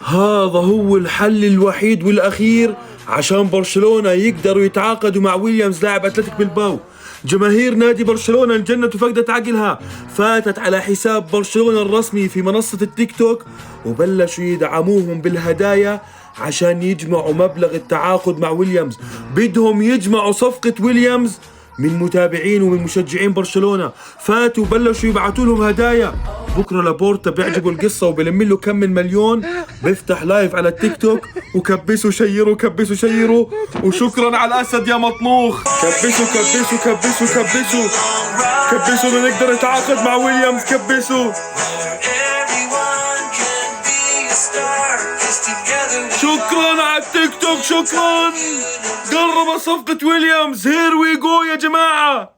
هذا هو الحل الوحيد والأخير عشان برشلونة يقدروا يتعاقدوا مع ويليامز لاعب أتلتيك بلباو. جماهير نادي برشلونة انجنت وفقدت عقلها، فاتت على حساب برشلونة الرسمي في منصة التيك توك وبلشوا يدعموهم بالهدايا عشان يجمعوا مبلغ التعاقد مع ويليامز. بدهم يجمعوا صفقة ويليامز من متابعين ومن مشجعين برشلونة، فاتوا وبلشوا يبعتوا لهم هدايا. بكره لابورتا بيعجبوا القصة وبلم له كم من مليون، بيفتح لايف على التيك توك وكبسوا شيروا كبسوا شيروا، وشكرا على الأسد يا مطنوخ. كبسوا كبسوا كبسوا كبسوا كبسوا لنقدر نتعاقد مع ويليامز. كبسوا. شكرا على التيك توك، شكرا. قرب صفقة ويليامز. هير وي جو يا جماعة.